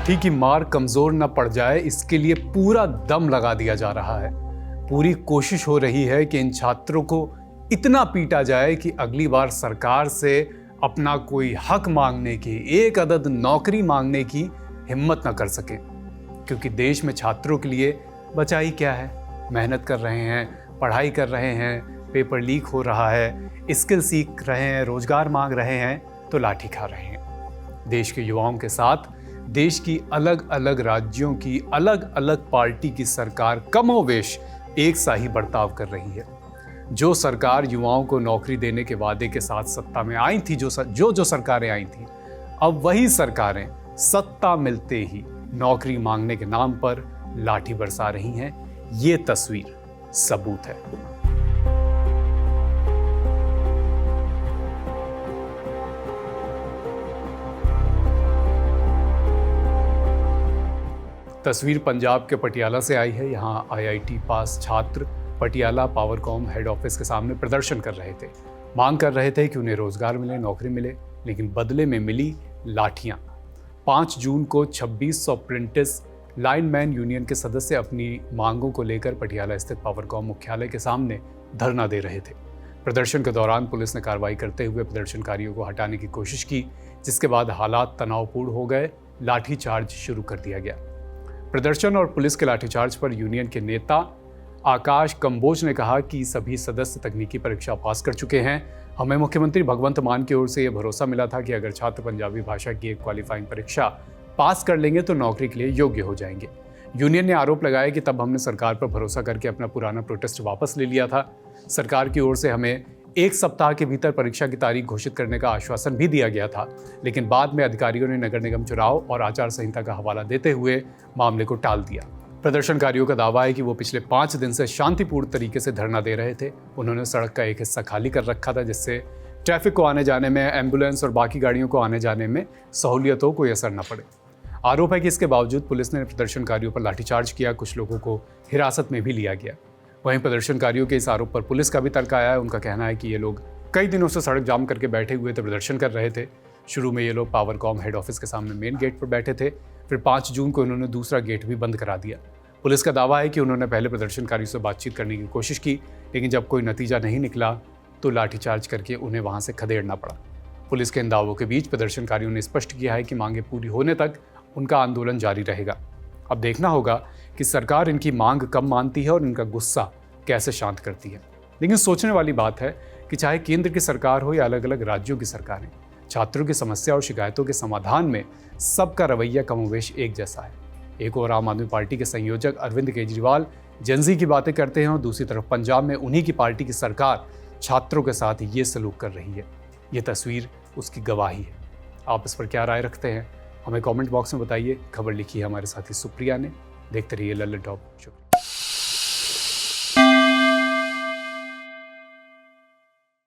लाठी की मार कमजोर न पड़ जाए, इसके लिए पूरा दम लगा दिया जा रहा है। पूरी कोशिश हो रही है कि इन छात्रों को इतना पीटा जाए कि अगली बार सरकार से अपना कोई हक मांगने की, एक अदद नौकरी मांगने की हिम्मत न कर सके। क्योंकि देश में छात्रों के लिए बचा ही क्या है। मेहनत कर रहे हैं, पढ़ाई कर रहे हैं, पेपर लीक हो रहा है, स्किल सीख रहे हैं, रोजगार मांग रहे हैं, तो लाठी खा रहे हैं। देश के युवाओं के साथ देश की अलग अलग राज्यों की अलग अलग पार्टी की सरकार कमोवेश एक सा ही बर्ताव कर रही है। जो सरकार युवाओं को नौकरी देने के वादे के साथ सत्ता में आई थी, जो सरकारें आई थी, अब वही सरकारें सत्ता मिलते ही नौकरी मांगने के नाम पर लाठी बरसा रही हैं। ये तस्वीर सबूत है। तस्वीर पंजाब के पटियाला से आई है। यहाँ IIT पास छात्र पटियाला पावरकॉम हेड ऑफिस के सामने प्रदर्शन कर रहे थे। मांग कर रहे थे कि उन्हें रोजगार मिले, नौकरी मिले, लेकिन बदले में मिली लाठियां। 5 जून को 2600 प्रिंटिस लाइनमैन यूनियन के सदस्य अपनी मांगों को लेकर पटियाला स्थित पावरकॉम मुख्यालय के सामने धरना दे रहे थे। प्रदर्शन के दौरान पुलिस ने कार्रवाई करते हुए प्रदर्शनकारियों को हटाने की कोशिश की, जिसके बाद हालात तनावपूर्ण हो गए। लाठीचार्ज शुरू कर दिया गया। प्रदर्शन और पुलिस के लाठीचार्ज पर यूनियन के नेता आकाश कंबोज ने कहा कि सभी सदस्य तकनीकी परीक्षा पास कर चुके हैं। हमें मुख्यमंत्री भगवंत मान की ओर से यह भरोसा मिला था कि अगर छात्र पंजाबी भाषा की एक क्वालिफाइंग परीक्षा पास कर लेंगे तो नौकरी के लिए योग्य हो जाएंगे। यूनियन ने आरोप लगाया कि तब हमने सरकार पर भरोसा करके अपना पुराना प्रोटेस्ट वापस ले लिया था। सरकार की ओर से हमें 1 सप्ताह के भीतर परीक्षा की तारीख घोषित करने का आश्वासन भी दिया गया था, लेकिन बाद में अधिकारियों ने नगर निगम चुनाव और आचार संहिता का हवाला देते हुए मामले को टाल दिया। प्रदर्शनकारियों का दावा है कि वो पिछले 5 दिन से शांतिपूर्ण तरीके से धरना दे रहे थे। उन्होंने सड़क का एक हिस्सा खाली कर रखा था, जिससे ट्रैफिक को आने जाने में, एम्बुलेंस और बाकी गाड़ियों को आने जाने में सहूलियतों को असर न पड़े। आरोप है कि इसके बावजूद पुलिस ने प्रदर्शनकारियों पर लाठीचार्ज किया, कुछ लोगों को हिरासत में भी लिया गया। वहीं प्रदर्शनकारियों के इस आरोप पर पुलिस का भी तर्क आया है। उनका कहना है कि ये लोग कई दिनों से सड़क जाम करके बैठे हुए थे, प्रदर्शन कर रहे थे। शुरू में ये लोग पावरकॉम हेड ऑफिस के सामने मेन गेट पर बैठे थे, फिर 5 जून को इन्होंने दूसरा गेट भी बंद करा दिया। पुलिस का दावा है कि उन्होंने पहले प्रदर्शनकारियों से बातचीत करने की कोशिश की, लेकिन जब कोई नतीजा नहीं निकला तो लाठीचार्ज करके उन्हें वहां से खदेड़ना पड़ा। पुलिस के इन दावों के बीच प्रदर्शनकारियों ने स्पष्ट किया है कि मांगे पूरी होने तक उनका आंदोलन जारी रहेगा। अब देखना होगा कि सरकार इनकी मांग कब मानती है और इनका गुस्सा कैसे शांत करती है। लेकिन सोचने वाली बात है कि चाहे केंद्र की सरकार हो या अलग अलग राज्यों की सरकारें, छात्रों की समस्या और शिकायतों के समाधान में सबका रवैया कमोवेश एक जैसा है। एक और आम आदमी पार्टी के संयोजक अरविंद केजरीवाल जेनजी की बातें करते हैं और दूसरी तरफ पंजाब में उन्हीं की पार्टी की सरकार छात्रों के साथ ये सलूक कर रही है। ये तस्वीर उसकी गवाही है। आप इस पर क्या राय रखते हैं, हमें कमेंट बॉक्स में बताइए। खबर लिखी है हमारे साथी सुप्रिया ने। देखते रहिए लल्लन टॉप। शुक्रिया।